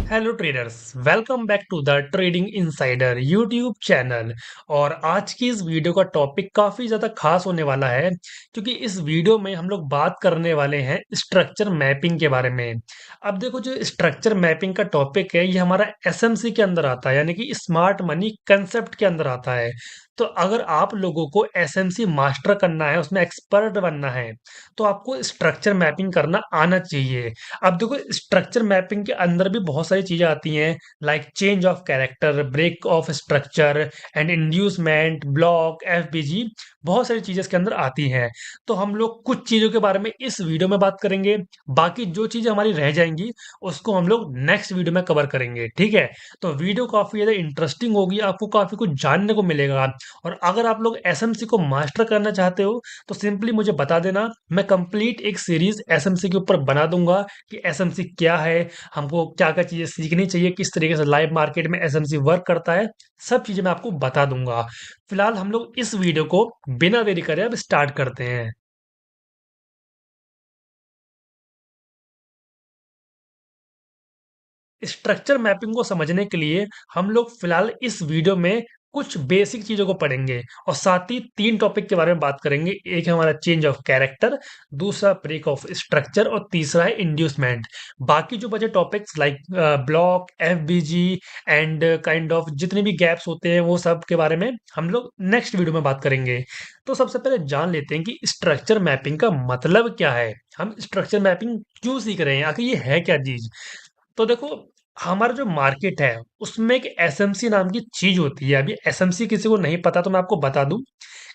Hello traders, welcome back to the trading insider YouTube channel. और आज की इस वीडियो का टॉपिक काफ़ी ज़्यादा खास होने वाला है, क्योंकि इस वीडियो में हम लोग बात करने वाले हैं स्ट्रक्चर मैपिंग के बारे में। अब देखो, जो स्ट्रक्चर मैपिंग का टॉपिक है ये हमारा एसएमसी के अंदर आता है, यानी कि स्मार्ट मनी कंसेप्ट के अंदर आता है। तो अगर आप लोगों को एसएमसी मास्टर करना है, उसमें एक्सपर्ट बनना है, तो आपको स्ट्रक्चर मैपिंग करना आना चाहिए। अब देखो, स्ट्रक्चर मैपिंग के अंदर भी बहुत सारी चीजें आती हैं, like change of character, break of structure and inducement, block, FBG. बहुत सारी चीजें इसके अंदर आती हैं। तो हम लोग कुछ चीजों के बारे में इस वीडियो में बात करेंगे। बाकी जो चीजें हमारी रह जाएंगी उसको हम लोग नेक्स्ट वीडियो में कवर करेंगे, ठीक है। तो वीडियो काफी ज्यादा इंटरेस्टिंग होगी, आपको काफी कुछ जानने को मिलेगा। और अगर आप लोग एसएमसी को मास्टर करना चाहते हो तो सिंपली मुझे बता देना, मैं कंप्लीट एक सीरीज एसएमसी के ऊपर बना दूंगा कि एसएमसी क्या है, हमको क्या क्या चीजें सीखनी चाहिए, किस तरीके से लाइव मार्केट में एसएमसी वर्क करता है। सब चीजें मैं आपको बता दूंगा। फिलहाल हम लोग इस वीडियो को बिना देरी करे अब स्टार्ट करते हैं। स्ट्रक्चर मैपिंग को समझने के लिए हम लोग फिलहाल इस वीडियो में कुछ बेसिक चीजों को पढ़ेंगे, और साथ ही तीन टॉपिक के बारे में बात करेंगे। एक है हमारा चेंज ऑफ कैरेक्टर, दूसरा ब्रेक ऑफ स्ट्रक्चर, और तीसरा है इंड्यूसमेंट। बाकी जो बचे topics like block, FBG and kind of जितने भी गैप्स होते हैं, वो सब के बारे में हम लोग नेक्स्ट वीडियो में बात करेंगे। तो सबसे पहले जान लेते हैं कि स्ट्रक्चर मैपिंग का मतलब क्या है, हम स्ट्रक्चर मैपिंग क्यों सीख रहे हैं, आखिर ये है क्या चीज। तो देखो, हमारा जो मार्केट है उसमें एक एसएमसी नाम की चीज होती है। अभी एसएमसी किसी को नहीं पता तो मैं आपको बता दूं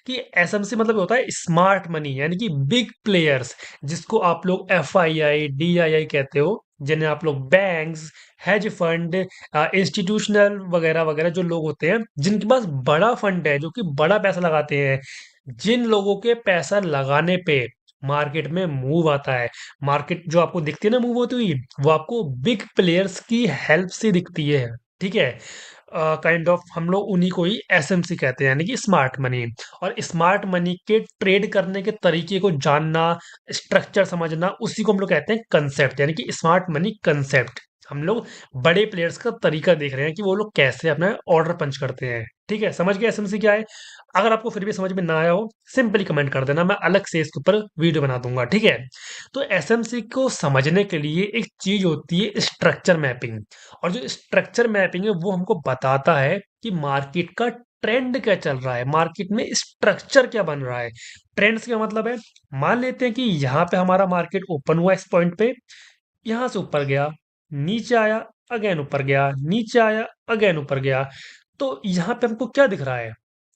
कि एसएमसी मतलब होता है स्मार्ट मनी, यानी कि बिग प्लेयर्स, जिसको आप लोग एफआईआई, डीआईआई कहते हो, जिन्हें आप लोग बैंक्स, हेज फंड, इंस्टीट्यूशनल वगैरह वगैरह जो लोग होते हैं जिनके पास बड़ा फंड है, जो कि बड़ा पैसा लगाते हैं। जिन लोगों के पैसा लगाने पे मार्केट में मूव आता है, मार्केट जो आपको दिखती है ना मूव होती हुई, वो आपको बिग प्लेयर्स की हेल्प से दिखती है, ठीक है। काइंड ऑफ हम लोग उन्हीं को ही एसएमसी कहते हैं, यानी कि स्मार्ट मनी। और स्मार्ट मनी के ट्रेड करने के तरीके को जानना, स्ट्रक्चर समझना, उसी को हम लोग कहते हैं कंसेप्ट, यानी कि स्मार्ट मनी कंसेप्ट। हम लोग बड़े प्लेयर्स का तरीका देख रहे हैं कि वो लोग कैसे अपना ऑर्डर पंच करते हैं, ठीक है। समझ गए एसएमसी क्या है। अगर आपको फिर भी समझ में ना आया हो, सिंपली कमेंट कर देना, मैं अलग से इसके ऊपर वीडियो बना दूंगा, ठीक है। तो एसएमसी को समझने के लिए एक चीज होती है स्ट्रक्चर मैपिंग। और जो स्ट्रक्चर मैपिंग है वो हमको बताता है कि मार्केट का ट्रेंड क्या चल रहा है, मार्केट में स्ट्रक्चर क्या बन रहा है। ट्रेंड्स का मतलब है, मान लेते हैं कि यहाँ पे हमारा मार्केट ओपन हुआ इस पॉइंट पे, यहाँ से ऊपर गया, नीचे आया, अगेन ऊपर गया, नीचे आया, अगेन ऊपर गया। तो यहाँ पे हमको क्या दिख रहा है,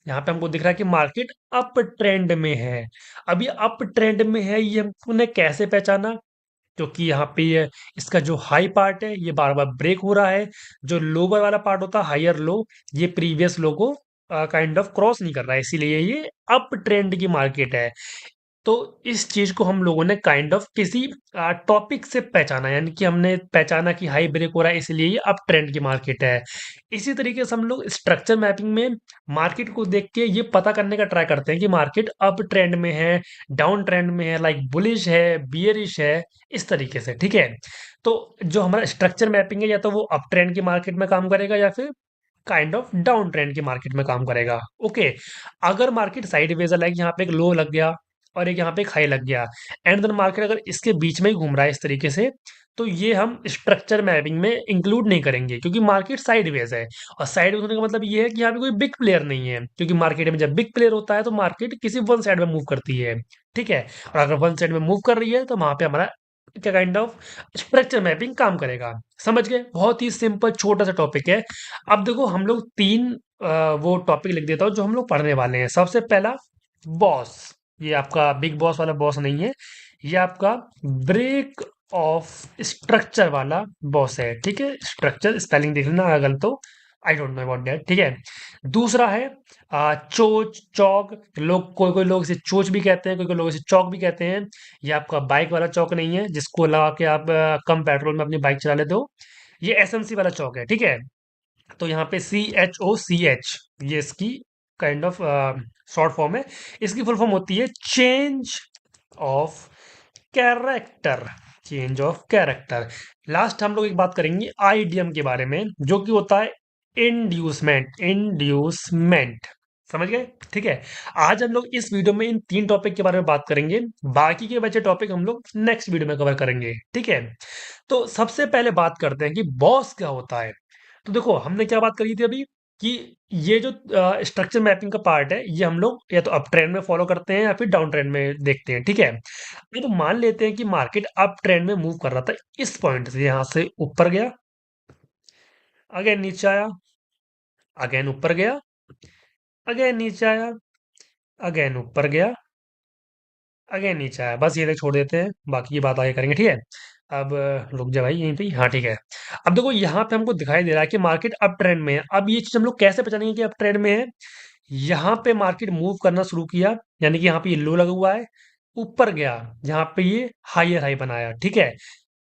यहाँ पे हमको दिख रहा है कि मार्केट अप ट्रेंड में है। अब ये अप ट्रेंड में है, ये हमने कैसे पहचाना, क्योंकि यहाँ पे ये इसका जो हाई पार्ट है ये बार बार ब्रेक हो रहा है। जो लोअर वाला पार्ट होता है, हायर लो, ये प्रीवियस लो को काइंड ऑफ क्रॉस नहीं कर रहा है, इसीलिए ये अप ट्रेंड की मार्केट है। तो इस चीज को हम लोगों ने काइंड ऑफ किसी टॉपिक से पहचाना, यानी कि हमने पहचाना कि हाई ब्रेक हो रहा है, इसलिए ये अप ट्रेंड की मार्केट है। इसी तरीके से हम लोग स्ट्रक्चर मैपिंग में मार्केट को देख के ये पता करने का ट्राई करते हैं कि मार्केट अप ट्रेंड में है, डाउन ट्रेंड में है, लाइक बुलिश है, बियरिश है, इस तरीके से, ठीक है। तो जो हमारा स्ट्रक्चर मैपिंग है, या तो वो अप ट्रेंड की मार्केट में काम करेगा या फिर काइंड ऑफ डाउन ट्रेंड की मार्केट में काम करेगा। ओके, अगर मार्केट साइडवेज है, लाइक यहाँ पे एक लो लग गया और एक यहाँ पे एक हाई लग गया, एंड देन मार्केट अगर इसके बीच में ही घूम रहा है इस तरीके से, तो ये हम स्ट्रक्चर मैपिंग में इंक्लूड नहीं करेंगे, क्योंकि मार्केट साइडवेज है। और साइडवेज होने का मतलब ये है कि यहाँ पे कोई बिग प्लेयर नहीं है, क्योंकि मार्केट में जब बिग प्लेयर होता है तो मार्केट किसी वन साइड में मूव करती है, ठीक है। और अगर वन साइड में मूव कर रही है तो वहां पे हमारा क्या काइंड ऑफ स्ट्रक्चर मैपिंग काम करेगा। समझ गए, बहुत ही सिंपल छोटा सा टॉपिक है। अब देखो, हम लोग तीन वो टॉपिक लिख देता हूँ जो हम लोग पढ़ने वाले हैं। सबसे पहला, बॉस। ये आपका बिग बॉस वाला बॉस नहीं है, ये आपका ब्रेक ऑफ स्ट्रक्चर वाला बॉस है, ठीक है। स्ट्रक्चर स्पेलिंग देख लेना अगर गलत तो, I don't know about that, ठीक है। दूसरा है चोच चौक। लोग, कोई कोई लोग इसे चोच भी कहते हैं, कोई कोई लोग इसे चौक भी कहते हैं। ये आपका बाइक वाला चौक नहीं है जिसको लगा के आप कम पेट्रोल में अपनी बाइक चला लेते हो। ये एसएमसी वाला चौक है, ठीक है। तो यहाँ पे CHOCH, ये इसकी काइंड ऑफ शॉर्ट फॉर्म है। इसकी फुल फॉर्म होती है change of character. Change of character. Last हम लोग एक बात करेंगे आईडीएम के बारे में, जो कि होता है इंड्यूसमेंट। इंड्यूसमेंट, समझ गए? ठीक है। आज हम लोग इस वीडियो में इन तीन टॉपिक के बारे में बात करेंगे। बाकी के बचे टॉपिक हम लोग नेक्स्ट वीडियो में कवर करेंगे, ठीक है। तो सबसे पहले बात करते हैं कि बॉस क्या होता है। तो देखो, हमने क्या बात करी थी अभी, कि ये जो स्ट्रक्चर मैपिंग का पार्ट है, ये हम लोग या तो अप ट्रेंड में फॉलो करते हैं या फिर डाउन ट्रेंड में देखते हैं, ठीक है। तो मान लेते हैं कि मार्केट अप ट्रेंड में मूव कर रहा था, इस पॉइंट से यहां से ऊपर गया, अगेन नीचे आया, अगेन ऊपर गया, अगेन नीचे आया, अगेन ऊपर गया, अगेन नीचे आया। बस ये तक छोड़ देते हैं, बाकी की बात आगे करेंगे, ठीक है। अब रुक जा भाई, यहीं पे हाँ ठीक है। अब देखो, यहाँ पे हमको दिखाई दे रहा है कि मार्केट अप ट्रेंड में है। अब ये चीज हम लोग कैसे पहचानेंगे कि अप ट्रेंड में है? यहाँ पे मार्केट मूव करना शुरू किया, यानी कि यहाँ पे ये लो लगा हुआ है, ऊपर गया, यहाँ पे ये हायर हाई बनाया, ठीक है।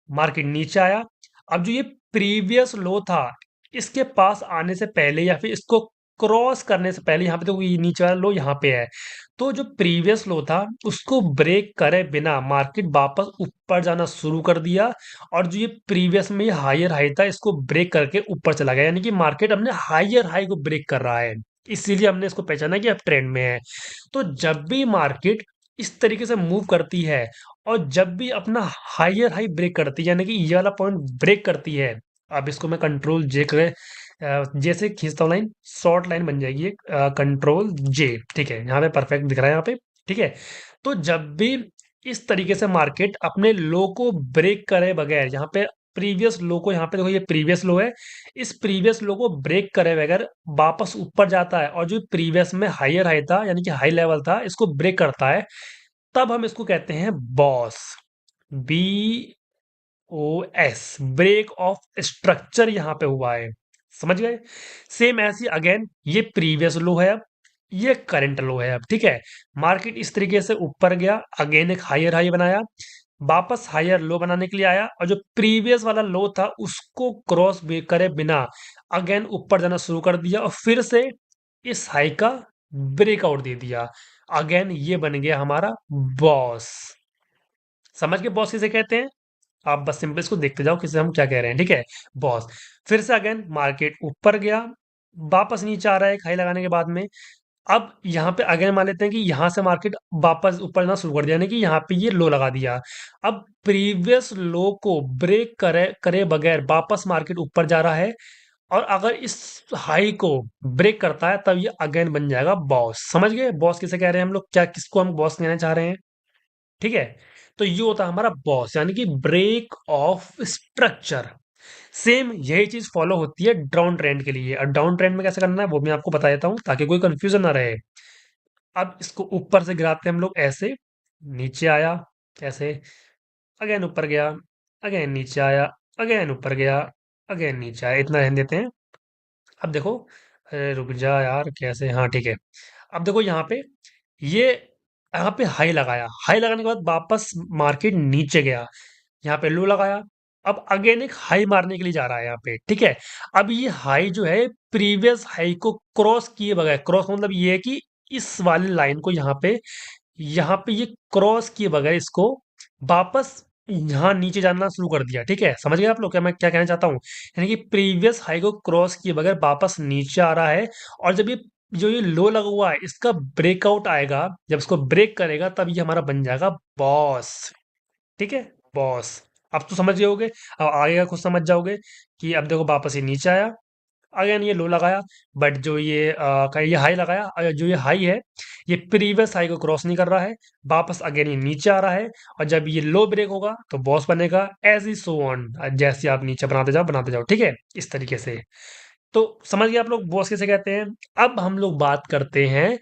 मार्केट नीचे आया। अब जो ये प्रीवियस लो था, इसके पास आने से पहले या फिर इसको क्रॉस करने से पहले, यहाँ पे देखो ये नीचे वाला लो यहाँ पे है, तो जो प्रीवियस लो था उसको ब्रेक करे बिना मार्केट वापस ऊपर जाना शुरू कर दिया। और जो ये प्रीवियस में हायर हाई था, इसको ब्रेक करके ऊपर चला गया, यानी कि मार्केट अपने हायर हाई को ब्रेक कर रहा है। इसीलिए हमने इसको पहचाना कि अब ट्रेंड में है। तो जब भी मार्केट इस तरीके से मूव करती है और जब भी अपना हायर हाई ब्रेक करती है, यानी कि ये वाला पॉइंट ब्रेक करती है, अब इसको मैं कंट्रोल जे करे जैसे खींचता हूँ लाइन, शॉर्ट लाइन बन जाएगी एक, कंट्रोल जे, ठीक है। यहाँ पे परफेक्ट दिख रहा है यहाँ पे, ठीक है। तो जब भी इस तरीके से मार्केट अपने लो को ब्रेक करे बगैर, यहाँ पे प्रीवियस लो को, यहाँ पे देखो ये प्रीवियस लो है, इस प्रीवियस लो को ब्रेक करे बगैर वापस ऊपर जाता है और जो प्रीवियस में हायर हाई था, यानी कि हाई लेवल था, इसको ब्रेक करता है, तब हम इसको कहते हैं boss. B O S, break of structure यहां पे हुआ है, समझ गए? सेम ऐसी अगेन, ये प्रीवियस लो है अब, ये करंट लो है अब, ठीक है। मार्केट इस तरीके से ऊपर गया, अगेन एक हायर हाई बनाया, वापस हायर लो बनाने के लिए आया, और जो प्रीवियस वाला लो था उसको क्रॉस करे बिना अगेन ऊपर जाना शुरू कर दिया और फिर से इस हाई का ब्रेकआउट दे दिया। अगेन ये बन गया हमारा बॉस। समझ के बॉस किसे कहते हैं? आप बस सिंपल इसको देखते जाओ किसे हम क्या कह रहे हैं, ठीक है। बॉस। फिर से अगेन मार्केट ऊपर गया, वापस नीचे आ रहा है एक हाई लगाने के बाद में। अब यहाँ पे अगेन मान लेते हैं कि यहाँ से मार्केट वापस ऊपर जाना शुरू कर दिया, यानी कि यहाँ पे ये लो लगा दिया। अब प्रीवियस लो को ब्रेक करे करे बगैर वापस मार्केट ऊपर जा रहा है, और अगर इस हाई को ब्रेक करता है तब ये अगेन बन जाएगा बॉस। समझ गए बॉस किसे कह रहे हैं हम लोग, क्या किसको हम बॉस कहना चाह रहे हैं, ठीक है। तो ये होता है हमारा बॉस, यानी कि ब्रेक ऑफ स्ट्रक्चर। सेम यही चीज फॉलो होती है डाउन ट्रेंड के लिए। और डाउन ट्रेंड में कैसे करना है वो मैं आपको बता देता हूँ ताकि कोई कंफ्यूजन ना रहे। अब इसको ऊपर से गिराते हैं हम लोग ऐसे, नीचे आया ऐसे, अगेन ऊपर गया, अगेन नीचे आया, अगेन ऊपर गया, अगेन नीचे आया, इतना रहने देते हैं। अब देखो, अरे रुक जा यार, कैसे, हाँ ठीक है। अब देखो यहाँ पे, ये यहाँ पे हाई लगाया, हाई लगाने के बाद वापस मार्केट नीचे गया, यहाँ पे लो लगाया, अब अगेन एक हाई मारने के लिए जा रहा है यहाँ पे, ठीक है। अब ये हाई जो है प्रीवियस हाई को क्रॉस किए बगैर, क्रॉस मतलब ये है कि इस वाली लाइन को यहाँ पे ये क्रॉस किए बगैर इसको वापस यहाँ नीचे जाना शुरू कर दिया, ठीक है। समझ गए आप लोग क्या मैं क्या कहना चाहता हूँ? यानी कि प्रीवियस हाई को क्रॉस किए बगैर वापस नीचे आ रहा है, और जब ये जो ये लो लगा हुआ है इसका ब्रेकआउट आएगा, जब इसको ब्रेक करेगा तब ये हमारा बन जाएगा बॉस, ठीक है। बॉस। अब तो समझ गए होगे, अब आगे का खुद समझ जाओगे कि अब देखो वापस ये नीचे आया, अगेन ये लो लगाया, बट जो ये ये हाई लगाया, जो ये हाई है ये प्रीवियस हाई को क्रॉस नहीं कर रहा है, वापस अगेन ये नीचे आ रहा है, और जब ये लो ब्रेक होगा तो बॉस बनेगा, एज ई सो ऑन, जैसे आप नीचे बनाते जाओ, ठीक है, इस तरीके से। तो समझ गए आप लोग बॉस किसे कहते हैं। अब हम लोग बात करते हैं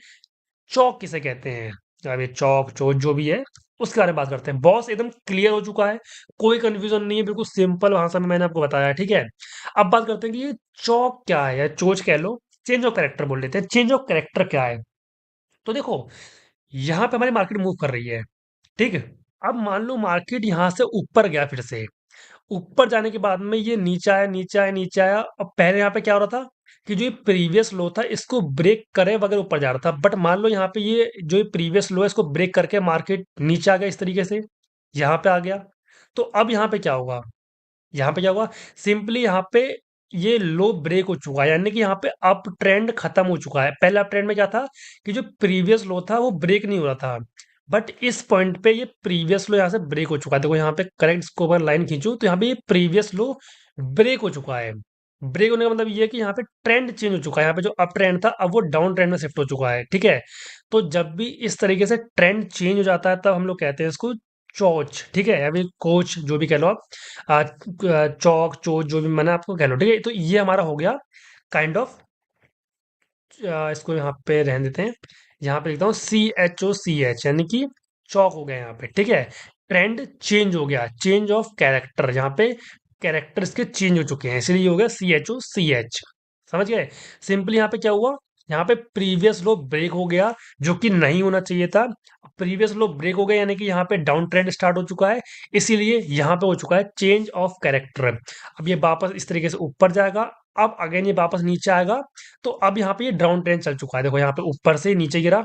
चौक किसे कहते हैं। अब ये चौक चोट जो भी है उसके बारे में बात करते हैं। बॉस एकदम क्लियर हो चुका है, कोई कंफ्यूजन नहीं है, बिल्कुल सिंपल भाषा में मैंने आपको बताया, ठीक है। अब बात करते हैं कि ये चौक क्या है या चोच कह लो, चेंज ऑफ कैरेक्टर बोल लेते हैं। चेंज ऑफ कैरेक्टर क्या है? तो देखो, यहाँ पे हमारी मार्केट मूव कर रही है, ठीक है। अब मान लो मार्केट यहाँ से ऊपर गया, फिर से ऊपर जाने के बाद में ये नीचे आया, नीचे आया, नीचे आया, और पहले यहाँ पे क्या हो रहा था कि जो ये प्रीवियस लो था इसको ब्रेक करे बगैर ऊपर जा रहा था, बट मान लो यहाँ पे ये जो प्रीवियस लो है इसको ब्रेक करके मार्केट नीचे आ गया, इस तरीके से यहाँ पे आ गया, तो अब यहाँ पे क्या होगा, यहाँ पे क्या हुआ, सिंपली यहाँ पे ये लो ब्रेक हो चुका है, यानी कि यहाँ पे अप ट्रेंड खत्म हो चुका है। पहले अप ट्रेंड में क्या था कि जो प्रीवियस लो था वो ब्रेक नहीं हो रहा था, बट इस पॉइंट पे ये प्रीवियस लो यहाँ से ब्रेक हो चुका है। देखो यहाँ पे करेक्ट इसको अगर लाइन खींचूं तो यहाँ पे ये प्रीवियस लो ब्रेक हो चुका है। ब्रेक होने का मतलब ये है कि यहाँ पे ट्रेंड चेंज हो चुका है, यहाँ पे जो अप ट्रेंड था अब वो डाउन ट्रेंड में शिफ्ट हो चुका है, ठीक है। तो जब भी इस तरीके से ट्रेंड चेंज हो जाता है तब हम लोग कहते हैं इसको चौच, ठीक है, या फिर कोच जो भी कह लो आप, चौक चोच जो भी मैंने आपको कह लो, ठीक है। तो ये हमारा हो गया काइंड ऑफ, इसको यहाँ पे रहने देते हैं, यहाँ पे लिखता हूँ CHOCH, यानी कि चौक हो गया यहाँ पे, ठीक है। ट्रेंड चेंज हो गया, चेंज ऑफ कैरेक्टर, यहाँ पे कैरेक्टर इसके चेंज हो चुके हैं, इसलिए ये हो गया CHOCH। समझ गए। सिंपली यहाँ पे क्या हुआ, यहाँ पे प्रीवियस लो ब्रेक हो गया, जो कि नहीं होना चाहिए था। प्रीवियस लो ब्रेक हो गया यानी कि यहाँ पे डाउन ट्रेंड स्टार्ट हो चुका है, इसीलिए यहाँ पे हो चुका है चेंज ऑफ कैरेक्टर। अब ये वापस इस तरीके से ऊपर जाएगा, अब अगेन ये वापस नीचे आएगा। तो अब यहाँ पे ये डाउन ट्रेंड चल चुका है, देखो यहाँ पे ऊपर से नीचे गिरा,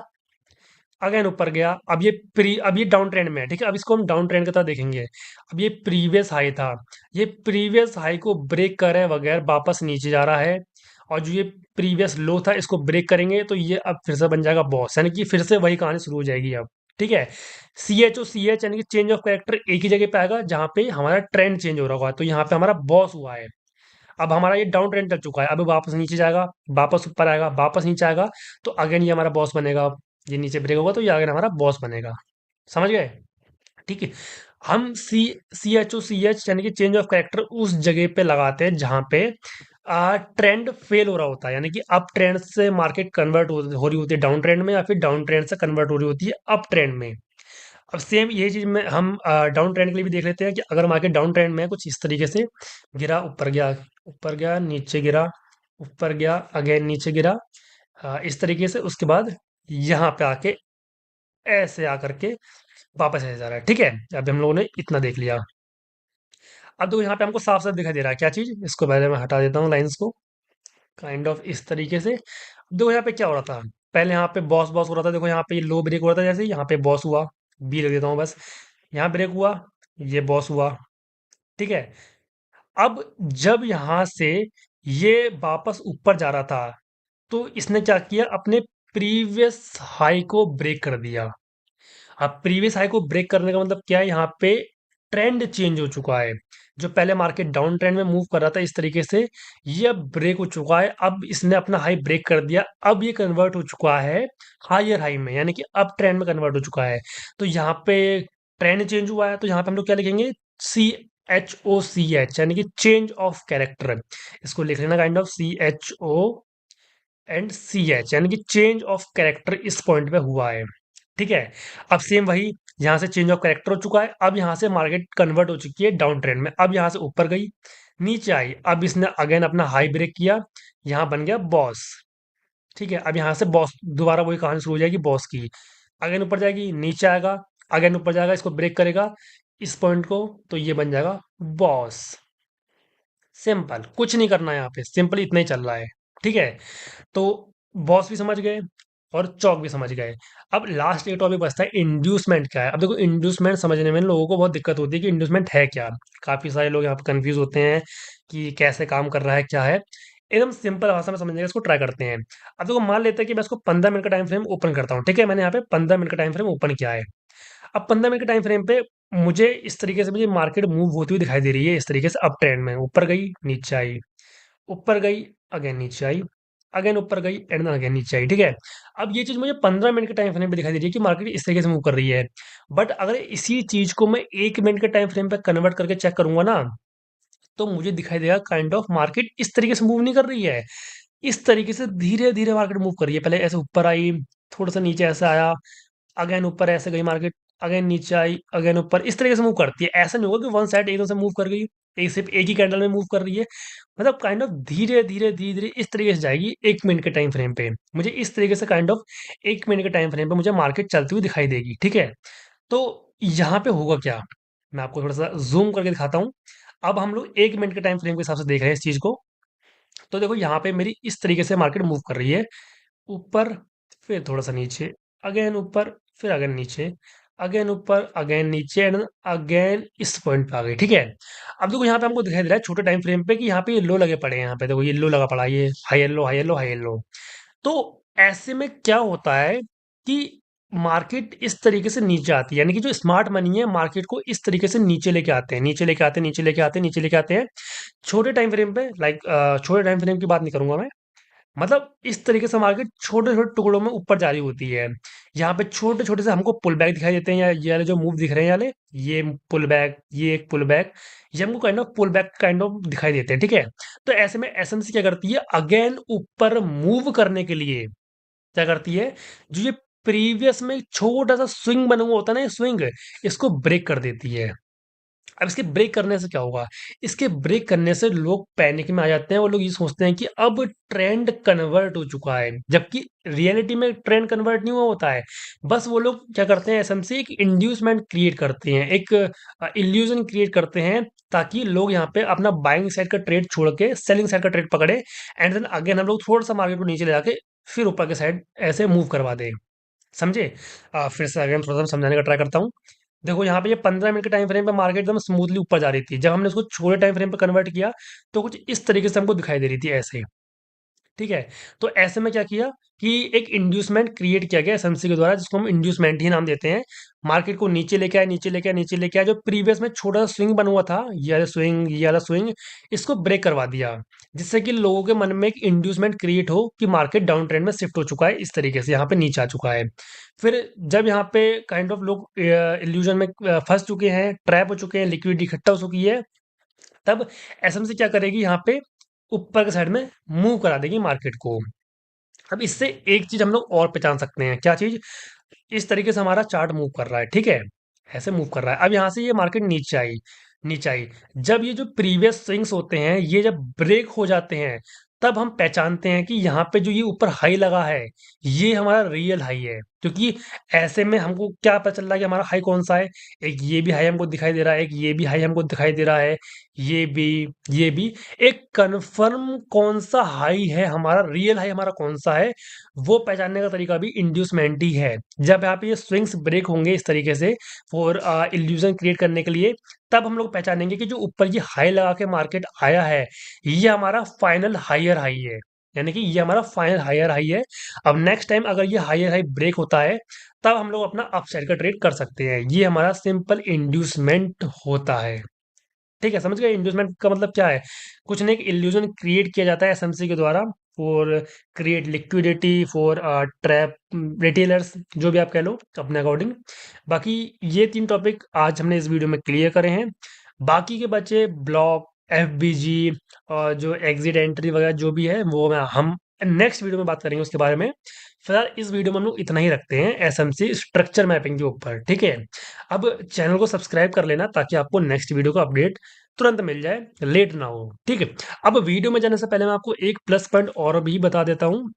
अगेन ऊपर गया, अब ये डाउन ट्रेंड में है, ठीक है। अब इसको हम डाउन ट्रेंड की तरह देखेंगे। अब ये प्रीवियस हाई था, ये प्रीवियस हाई को ब्रेक करे बगैर वापस नीचे जा रहा है, और जो ये प्रीवियस लो था इसको ब्रेक करेंगे तो ये अब फिर से बन जाएगा बॉस, यानी कि फिर से वही कहानी शुरू हो जाएगी अब, ठीक है। CHOCH यानी कि चेंज ऑफ कैरेक्टर एक ही जगह पे आएगा जहां पे हमारा ट्रेंड चेंज हो रहा होगा, तो यहाँ पे हमारा बॉस हुआ है। अब हमारा ये डाउन ट्रेंड चल चुका है, अब वापस नीचे जाएगा, वापस ऊपर आएगा, वापस नीचे आएगा, तो अगेन ये हमारा बॉस बनेगा। ये नीचे ब्रेक होगा तो ये अगेन हमारा बॉस बनेगा। समझ गए, ठीक है। हम CHOCH यानी कि चेंज ऑफ कैरेक्टर उस जगह पे लगाते हैं जहां पे ट्रेंड फेल हो रहा होता है, यानी कि अप ट्रेंड से मार्केट कन्वर्ट हो रही होती है डाउन ट्रेंड में, या फिर डाउन ट्रेंड से कन्वर्ट हो रही होती है अप ट्रेंड में। अब सेम यही चीज में हम डाउन ट्रेंड के लिए भी देख लेते हैं कि अगर मार्केट डाउन ट्रेंड में है कुछ इस तरीके से, गिरा ऊपर गया नीचे गिरा, ऊपर गया अगेन नीचे गिरा, इस तरीके से, उसके बाद यहाँ पे आके ऐसे आकर के वापस ऐसे जा रहा है, ठीक है। अभी हम लोगों ने इतना देख लिया। अब देखो यहाँ पे हमको साफ साफ दिखाई दे रहा है क्या चीज, इसको पहले मैं हटा देता हूँ लाइंस को, काइंड ऑफ इस तरीके से। देखो यहाँ पे क्या हो रहा था, पहले यहाँ पे बॉस बॉस हो रहा था, देखो यहाँ पे ये लो ब्रेक हो रहा था, जैसे यहाँ पे बॉस हुआ, बी लग देता हूँ बस, यहाँ ब्रेक हुआ, ये बॉस हुआ, ठीक है। अब जब यहाँ से ये वापस ऊपर जा रहा था तो इसने क्या किया, अपने प्रीवियस हाई को ब्रेक कर दिया। अब प्रीवियस हाई को ब्रेक करने का मतलब क्या है, यहाँ पे ट्रेंड चेंज हो चुका है। जो पहले मार्केट डाउन ट्रेंड में मूव कर रहा था इस तरीके से, ये अब ब्रेक हो चुका है, अब इसने अपना हाई ब्रेक कर दिया, अब ये कन्वर्ट हो चुका है हायर हाई में, यानी कि अब ट्रेंड में कन्वर्ट हो चुका है। तो यहाँ पे ट्रेंड चेंज हुआ है, तो यहाँ पे हम लोग क्या लिखेंगे, CHOCH, यानी कि चेंज ऑफ कैरेक्टर। इसको लिख लेना काइंड ऑफ CHO&CH, यानी कि चेंज ऑफ कैरेक्टर इस पॉइंट पे हुआ है, ठीक है। अब सेम वही, यहाँ से चेंज ऑफ कैरेक्टर हो चुका है, अब यहाँ से मार्केट कन्वर्ट हो चुकी है डाउन ट्रेंड में, अब यहाँ से ऊपर गई, नीचे आई, अब इसने अगेन अपना हाई ब्रेक किया, यहाँ बन गया बॉस, ठीक है। अब यहाँ से बॉस दोबारा वही कहानी शुरू हो जाएगी बॉस की, अगेन ऊपर जाएगी, नीचे आएगा, अगेन ऊपर जाएगा, इसको ब्रेक करेगा इस पॉइंट को, तो ये बन जाएगा बॉस। सिंपल, कुछ नहीं करना है यहाँ पे, सिंपल इतना ही चल रहा है, ठीक है। तो बॉस भी समझ गए और चौक भी समझ गए। अब लास्ट एक टॉपिक बचता है, इंड्यूसमेंट क्या है। अब देखो इंड्यूसमेंट समझने में लोगों को बहुत दिक्कत होती है कि इंड्यूसमेंट है क्या। काफी सारे लोग यहाँ पे कंफ्यूज होते हैं कि कैसे काम कर रहा है, क्या है। एकदम सिंपल भाषा में समझने का इसको ट्राई करते हैं। अब देखो मान लेते हैं कि मैं इसको 15 मिनट का टाइम फ्रेम ओपन करता हूँ, ठीक है। मैंने यहाँ पे 15 मिनट का टाइम फ्रेम ओपन किया है। अब 15 मिनट के टाइम फ्रेम पे मुझे इस तरीके से मुझे मार्केट मूव होती हुई दिखाई दे रही है, इस तरीके से अप ट्रेंड में, ऊपर गई नीचे आई, ऊपर गई अगेन नीचे आई, अगेन ऊपर गई एंड अगेन नीचे आई, ठीक है। अब ये चीज मुझे 15 मिनट के टाइम फ्रेम पे दिखाई दे रही है कि मार्केट इस तरीके से मूव कर रही है। बट अगर इसी चीज को मैं 1 मिनट के टाइम फ्रेम पे कन्वर्ट करके चेक करूंगा ना, तो मुझे दिखाई देगा काइंड ऑफ मार्केट इस तरीके से मूव नहीं कर रही है, इस तरीके से धीरे धीरे मार्केट मूव कर रही है। पहले ऐसे ऊपर आई, थोड़ा सा नीचे ऐसे आया, अगेन ऊपर ऐसे गई मार्केट, अगेन नीचे आई, अगेन ऊपर, इस तरीके से मूव करती है। ऐसा नहीं होगा कि वन साइड एकदम से मूव कर गई, एक सिर्फ एक ही कैंडल में मूव कर रही है। मतलब काइंड ऑफ धीरे धीरे धीरे धीरे इस तरीके से जाएगी 1 मिनट के टाइम फ्रेम पे, मुझे इस तरीके से काइंड ऑफ 1 मिनट के टाइम फ्रेम पे मुझे मार्केट चलती हुई दिखाई देगी, ठीक है। तो यहाँ पे होगा क्या, मैं आपको थोड़ा सा जूम करके दिखाता हूँ। अब हम लोग 1 मिनट के टाइम फ्रेम के हिसाब से देख रहे हैं इस चीज को। तो देखो यहाँ पे मेरी इस तरीके से मार्केट मूव कर रही है, ऊपर, फिर थोड़ा सा नीचे, अगेन ऊपर, फिर अगेन नीचे, अगेन ऊपर, अगेन नीचे एंड अगेन इस पॉइंट पे आ गई, ठीक है। अब देखो यहाँ पे हमको दिखाई दे रहा है छोटे टाइम फ्रेम पे कि यहाँ पे ये लो लगे पड़े हैं, यहाँ पे देखो ये लो लगा पड़ा है, ये high yellow high yellow high yellow. तो ऐसे में क्या होता है कि मार्केट इस तरीके से नीचे आती है, यानी कि जो स्मार्ट मनी है मार्केट को इस तरीके से नीचे लेके आते हैं, नीचे लेके आते हैं, नीचे लेके आते हैं, नीचे लेके आते हैं छोटे टाइम फ्रेम पे। लाइक छोटे टाइम फ्रेम की बात नहीं करूंगा मैं, मतलब इस तरीके से मार्केट छोटे-छोटे टुकड़ों में ऊपर जा रही होती है। यहाँ पे छोटे-छोटे से हमको पुल बैक दिखाई देते हैं, या ये वाले जो मूव दिख रहे हैं, ये वाले, ये पुल बैक, ये एक पुल बैक, ये हमको kind of pull back kind of दिखाई देते हैं, ठीक है। तो ऐसे में एसएमसी क्या करती है, अगेन ऊपर मूव करने के लिए क्या करती है, जो ये प्रीवियस में छोटा सा स्विंग बना हुआ होता है ना, ये स्विंग, इसको ब्रेक कर देती है। अब इसके ब्रेक करने से क्या होगा? इसके ब्रेक करने से लोग पैनिक में आ जाते हैं, वो लोग ये सोचते हैं कि अब ट्रेंड कन्वर्ट हो चुका है, जबकि रियलिटी में ट्रेंड कन्वर्ट नहीं हुआ होता है। बस वो लोग क्या करते हैं, एसएमसी एक इंड्यूसमेंट क्रिएट करते हैं, एक इल्यूजन क्रिएट करते हैं, ताकि लोग यहाँ पे अपना बाइंग साइड का ट्रेड छोड़ के सेलिंग साइड का ट्रेड पकड़े, एंड देन अगेन हम लोग थोड़ा सा मार्केट को नीचे ले जाके फिर ऊपर के साइड ऐसे मूव करवा दें। समझे? फिर से अगेन थोड़ा सा समझाने का ट्राई करता हूँ। देखो यहाँ पे ये 15 मिनट के टाइम फ्रेम पे मार्केट एकदम स्मूथली ऊपर जा रही थी, जब हमने उसको छोटे टाइम फ्रेम पे कन्वर्ट किया तो कुछ इस तरीके से हमको दिखाई दे रही थी ऐसे, ठीक है। तो ऐसे में क्या किया कि एक इंड्यूसमेंट क्रिएट किया गया एसएमसी के द्वारा, जिसको हम इंड्यूसमेंट ही नाम देते हैं। मार्केट को नीचे लेके आया, नीचे लेके आया, नीचे लेके आया, जो प्रीवियस में छोटा सा स्विंग बना हुआ था, ये वाला स्विंग, ये वाला स्विंग, इसको ब्रेक करवा दिया, जिससे कि लोगों के मन में एक इंड्यूसमेंट क्रिएट हो कि मार्केट डाउन ट्रेंड में शिफ्ट हो चुका है, इस तरीके से यहाँ पे नीचे आ चुका है। फिर जब यहाँ पे काइंड ऑफ लोग इल्यूजन में फंस चुके हैं, ट्रैप हो चुके हैं, लिक्विडिटी इकट्ठा हो चुकी है, तब एसएमसी क्या करेगी, यहाँ पे ऊपर के साइड में मूव करा देगी मार्केट को। अब इससे एक चीज हम लोग और पहचान सकते हैं, क्या चीज, इस तरीके से हमारा चार्ट मूव कर रहा है, ठीक है, ऐसे मूव कर रहा है। अब यहाँ से ये मार्केट नीचे आई, नीचे आई, जब ये जो प्रीवियस स्विंग्स होते हैं ये जब ब्रेक हो जाते हैं, तब हम पहचानते हैं कि यहाँ पे जो ये ऊपर हाई लगा है, ये हमारा रियल हाई है। क्योंकि ऐसे में हमको क्या पता चल रहा है कि हमारा हाई कौन सा है, एक ये भी हाई हमको दिखाई दे रहा है, एक ये भी हाई हमको दिखाई दे रहा है, ये भी, ये भी। एक कन्फर्म कौन सा हाई है हमारा, रियल हाई हमारा कौन सा है, वो पहचानने का तरीका भी इंड्यूसमेंट ही है। जब यहाँ पे ये स्विंग्स ब्रेक होंगे इस तरीके से फॉर इल्यूजन क्रिएट करने के लिए, तब हम लोग पहचानेंगे कि जो ऊपर ये हाई लगा के मार्केट आया है, ये हमारा फाइनल हायर हाई है, यानी कि ये हमारा फाइनल हायर हाई है। अब नेक्स्ट टाइम अगर ये हायर हाई ब्रेक होता है, तब हम लोग अपना अपसाइड का ट्रेड कर सकते हैं। ये हमारा सिंपल इंड्यूसमेंट होता है, ठीक है। समझ गए इंड्यूसमेंट का मतलब क्या है? कुछ नहीं, एक इल्यूजन क्रिएट किया जाता है एसएमसी के द्वारा for create liquidity for trap retailers, जो भी आप कह लो अपने अकॉर्डिंग। बाकी ये 3 टॉपिक आज हमने इस वीडियो में क्लियर करे हैं। बाकी के बचे ब्लॉक, एफबीजी और जो एग्जिट एंट्री वगैरह जो भी है, वो हम नेक्स्ट वीडियो में बात करेंगे उसके बारे में। फिलहाल इस वीडियो में हम लोग इतना ही रखते हैं एसएमसी स्ट्रक्चर मैपिंग के ऊपर, ठीक है। अब चैनल को सब्सक्राइब कर लेना, ताकि आपको नेक्स्ट वीडियो का अपडेट तुरंत मिल जाए, लेट ना हो, ठीक है। अब वीडियो में जाने से पहले मैं आपको एक प्लस पॉइंट और भी बता देता हूँ,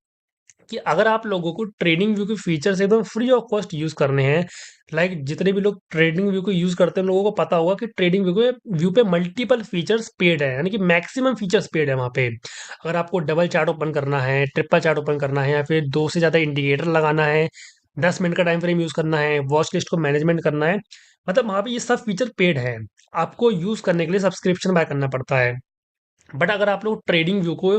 कि अगर आप लोगों को ट्रेडिंग व्यू के फीचर्स एकदम फ्री ऑफ कॉस्ट यूज करने हैं, लाइक जितने भी लोग ट्रेडिंग व्यू को यूज करते हैं, उन लोगों को पता होगा कि ट्रेडिंग व्यू पे मल्टीपल फीचर्स पेड है, यानी कि मैक्सिमम फीचर्स पेड है वहाँ पे। अगर आपको डबल चार्ट ओपन करना है, ट्रिपल चार्ट ओपन करना है, या फिर 2 से ज़्यादा इंडिकेटर लगाना है, 10 मिनट का टाइम फ्रेम यूज करना है, वॉच लिस्ट को मैनेजमेंट करना है, मतलब वहाँ पे ये सब फीचर पेड है। आपको यूज करने के लिए सब्सक्रिप्शन बाय करना पड़ता है। बट अगर आप लोग ट्रेडिंग व्यू को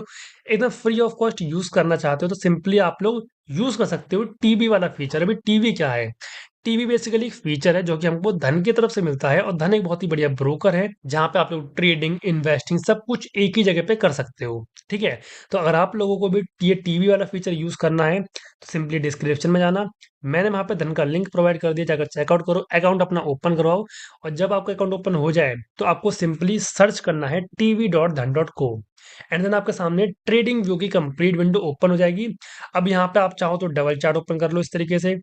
एकदम फ्री ऑफ कॉस्ट यूज करना चाहते हो, तो सिंपली आप लोग यूज कर सकते हो टीबी वाला फीचर। अभी टीबी क्या है? टीबी बेसिकली एक फीचर है जो कि हमको धन की तरफ से मिलता है, और धन एक बहुत ही बढ़िया ब्रोकर है, जहां पे आप लोग ट्रेडिंग, इन्वेस्टिंग सब कुछ एक ही जगह पे कर सकते हो, ठीक है। तो अगर आप लोगों को भी ये टीबी वाला फीचर यूज करना है, तो सिंपली डिस्क्रिप्शन में जाना, मैंने वहां पे धन का लिंक प्रोवाइड कर दिया, जाकर चेकआउट करो, अकाउंट अपना ओपन करवाओ। और जब आपका अकाउंट ओपन हो जाए, तो आपको सिंपली सर्च करना है tv.dhan.co, एंड देन आपके सामने ट्रेडिंग व्यू की कंप्लीट विंडो ओपन हो जाएगी। अब यहाँ पे आप चाहो तो डबल चार्ट ओपन कर लो इस तरीके से,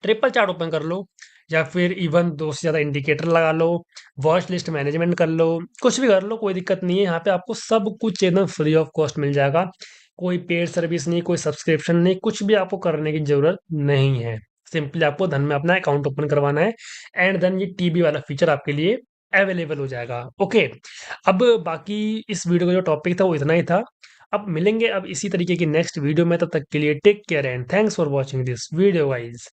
ट्रिपल चार्ट ओपन कर लो, या फिर इवन 2 से ज़्यादा इंडिकेटर लगा लो, वॉच लिस्ट मैनेजमेंट कर लो, कुछ भी कर लो, कोई दिक्कत नहीं है। यहाँ पे आपको सब कुछ एकदम फ्री ऑफ कॉस्ट मिल जाएगा, कोई पेड सर्विस नहीं, कोई सब्सक्रिप्शन नहीं, कुछ भी आपको करने की जरूरत नहीं है। सिंपली आपको धन में अपना अकाउंट ओपन करवाना है, एंड देन ये टीबी वाला फीचर आपके लिए अवेलेबल हो जाएगा, ओके। अब बाकी इस वीडियो का जो टॉपिक था वो इतना ही था। अब मिलेंगे अब इसी तरीके की नेक्स्ट वीडियो में, तब तक के लिए take care and thanks for watching this video guys.